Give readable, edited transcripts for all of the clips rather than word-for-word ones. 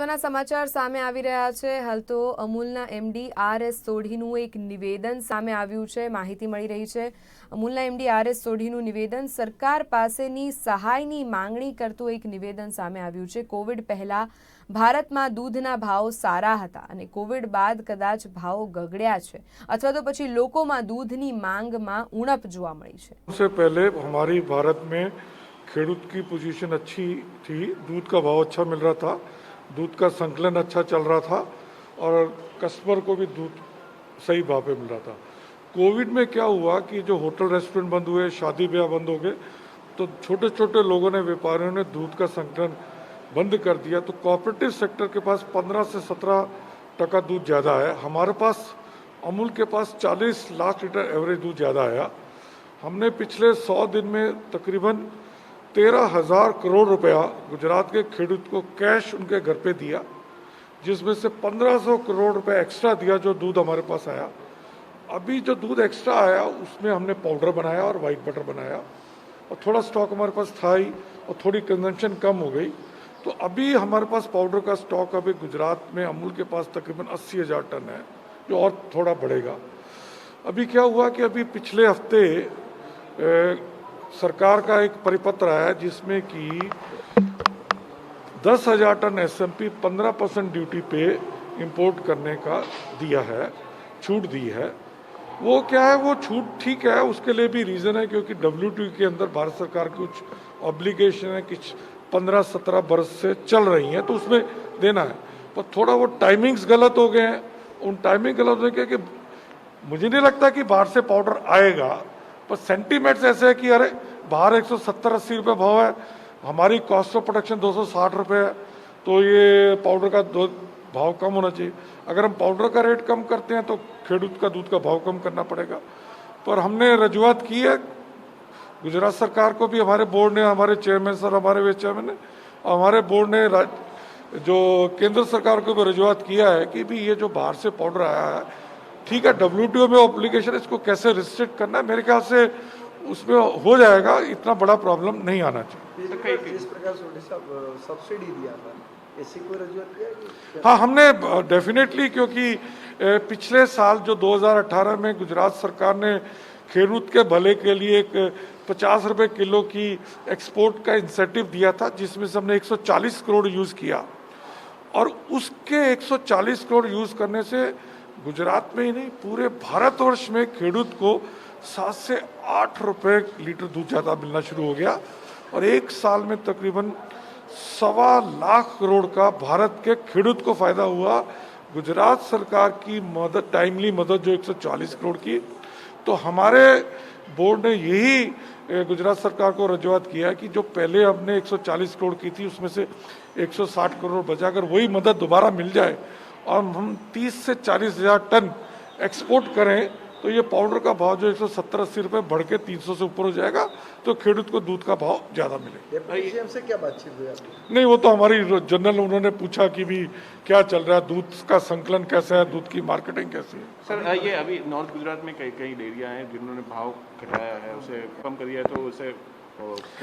મહત્વના સમાચાર સામે આવી રહ્યા છે। હાલ તો અમૂલના એમડી આર.એસ. સોઢીનું એક નિવેદન સામે આવ્યું છે। માહિતી મળી રહી છે અમૂલના એમડી આર.એસ. સોઢીનું નિવેદન સરકાર પાસેની સહાયની માંગણી કરતું એક નિવેદન સામે આવ્યું છે। કોવિડ પહેલા ભારતમાં દૂધના ભાવ સારા હતા અને કોવિડ બાદ કદાચ ભાવ ગગડ્યા છે અથવા તો પછી લોકોમાં દૂધની માંગમાં ઉણપ જોવા મળી છે। सबसे पहले हमारी भारत में खेडूत की पोजीशन अच्छी थी, दूध का भाव अच्छा मिल रहा था, दूध का संकलन अच्छा चल रहा था और कस्टमर को भी दूध सही भाव पे मिल रहा था। कोविड में क्या हुआ कि जो होटल रेस्टोरेंट बंद हुए, शादी ब्याह बंद हो गए, तो छोटे छोटे लोगों ने, व्यापारियों ने दूध का संकलन बंद कर दिया। तो कोऑपरेटिव सेक्टर के पास 15 से 17% दूध ज़्यादा है। हमारे पास अमूल के पास 40 लाख लीटर एवरेज दूध ज़्यादा आया। हमने पिछले 100 दिन में तकरीबन 13,000 करोड़ रुपया गुजरात के खेडूत को कैश उनके घर पे दिया, जिसमें से 1500 करोड़ रुपए एक्स्ट्रा दिया जो दूध हमारे पास आया। अभी जो दूध एक्स्ट्रा आया उसमें हमने पाउडर बनाया और वाइट बटर बनाया और थोड़ा स्टॉक हमारे पास था ही और थोड़ी कंजम्पशन कम हो गई। तो अभी हमारे पास पाउडर का स्टॉक अभी गुजरात में अमूल के पास तकरीबन 80,000 टन है, जो और थोड़ा बढ़ेगा। अभी क्या हुआ कि अभी पिछले हफ्ते सरकार का एक परिपत्र आया जिसमें कि 10,000 टन एसएमपी 15% ड्यूटी पे इंपोर्ट करने का दिया है, छूट दी है। वो क्या है, वो छूट ठीक है, उसके लिए भी रीज़न है क्योंकि WTO के अंदर भारत सरकार की कुछ ऑब्लिगेशन है, कुछ 15-17 बरस से चल रही हैं, तो उसमें देना है। पर थोड़ा वो टाइमिंग्स गलत हो गए हैं। उन टाइमिंग गलत हो गए कि मुझे नहीं लगता कि बाहर से पाउडर आएगा, पर सेंटीमेंट्स ऐसे है कि अरे बाहर 170-80 रुपये भाव है, हमारी कॉस्ट ऑफ प्रोडक्शन 260 रुपये है, तो ये पाउडर का भाव कम होना चाहिए। अगर हम पाउडर का रेट कम करते हैं तो खेडूत का दूध का भाव कम करना पड़ेगा। पर हमने रजूआत की है गुजरात सरकार को भी, हमारे बोर्ड ने, हमारे चेयरमैन सर, हमारे वाइस चेयरमैन ने, हमारे बोर्ड ने जो केंद्र सरकार को भी रजूआत किया है कि भी ये जो बाहर से पाउडर आया है, ठीक है, WTO में ऑब्लिगेशन, इसको कैसे रिस्ट्रिक्ट करना है, मेरे ख्याल से उसमें हो जाएगा, इतना बड़ा प्रॉब्लम नहीं आना चाहिए। जिस प्रकार सब्सिडी दिया था, ऐसी कोई रजूआत किया है? हाँ, हमने डेफिनेटली, क्योंकि पिछले साल जो 2018 में गुजरात सरकार ने खेडूत के भले के लिए एक 50 रुपये किलो की एक्सपोर्ट का इंसेंटिव दिया था, जिसमें से हमने 140 करोड़ यूज़ किया और उसके 140 करोड़ यूज़ करने से गुजरात में ही नहीं पूरे भारतवर्ष में खेडूत को 7 से 8 रुपए लीटर दूध ज़्यादा मिलना शुरू हो गया और एक साल में तकरीबन 1.25 लाख करोड़ का भारत के खेडूत को फायदा हुआ। गुजरात सरकार की मदद, टाइमली मदद जो 140 करोड़ की, तो हमारे बोर्ड ने यही गुजरात सरकार को रजूआत किया है कि जो पहले हमने 140 करोड़ की थी उसमें से 160 करोड़ बचा, अगर वही मदद दोबारा मिल जाए और हम 30 से 40,000 टन एक्सपोर्ट करें तो ये पाउडर का भाव जो 170-80 रुपये बढ़ के 300 से ऊपर हो जाएगा, तो खेडूत को दूध का भाव ज़्यादा मिलेगा। से क्या बातचीत हुई आपकी? नहीं, वो तो हमारी जनरल, उन्होंने पूछा कि भी क्या चल रहा है, दूध का संकलन कैसा है, दूध की मार्केटिंग कैसी है। सर, ये अभी नॉर्थ गुजरात में कई डेयरियाँ हैं जिन्होंने भाव घटाया है, उसे कम कर दिया है, तो उसे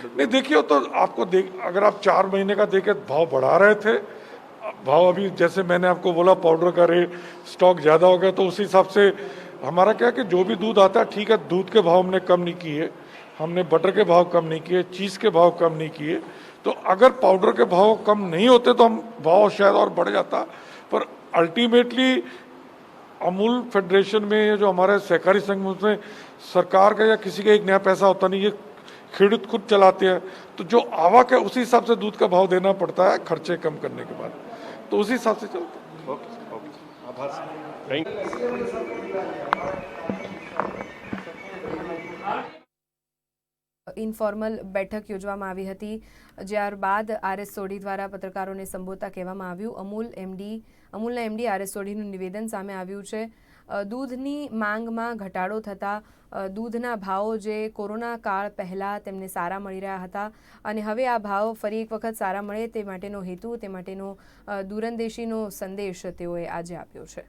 नहीं, देखिए, तो आपको अगर आप 4 महीने का देखें, भाव बढ़ा रहे थे, भाव अभी जैसे मैंने आपको बोला पाउडर का रेट स्टॉक ज़्यादा हो गया, तो उस हिसाब से हमारा क्या है कि जो भी दूध आता है, ठीक है, दूध के भाव हमने कम नहीं किए, हमने बटर के भाव कम नहीं किए, चीज़ के भाव कम नहीं किए। तो अगर पाउडर के भाव कम नहीं होते तो हम भाव शायद और बढ़ जाता, पर अल्टीमेटली अमूल फेडरेशन में जो हमारे सहकारी संघ, उसमें सरकार का या किसी का एक नया पैसा होता नहीं, ये खेडूत खुद चलाते हैं, तो जो आवक है उसी हिसाब से दूध का भाव देना पड़ता है, खर्चे कम करने के बाद, तो उसी हिसाब से चलता है। आभार। ઇન્ફોર્મલ બેઠક યોજવામાં આવી હતી, જ્યારબાદ આર.એસ. સોઢી દ્વારા પત્રકારોને સંબોધતા કહેવામાં આવ્યું અમૂલના એમડી આર.એસ. સોઢીનું નિવેદન સામે આવ્યું છે। દૂધની માંગમાં ઘટાડો થતાં દૂધના ભાવો જે કોરોના કાળ પહેલાં તેમને સારા મળી રહ્યા હતા અને હવે આ ભાવ ફરી એક વખત સારા મળે તે માટેનો હેતુ, તે માટેનો દૂરંદેશીનો સંદેશ તેઓએ આજે આપ્યો છે।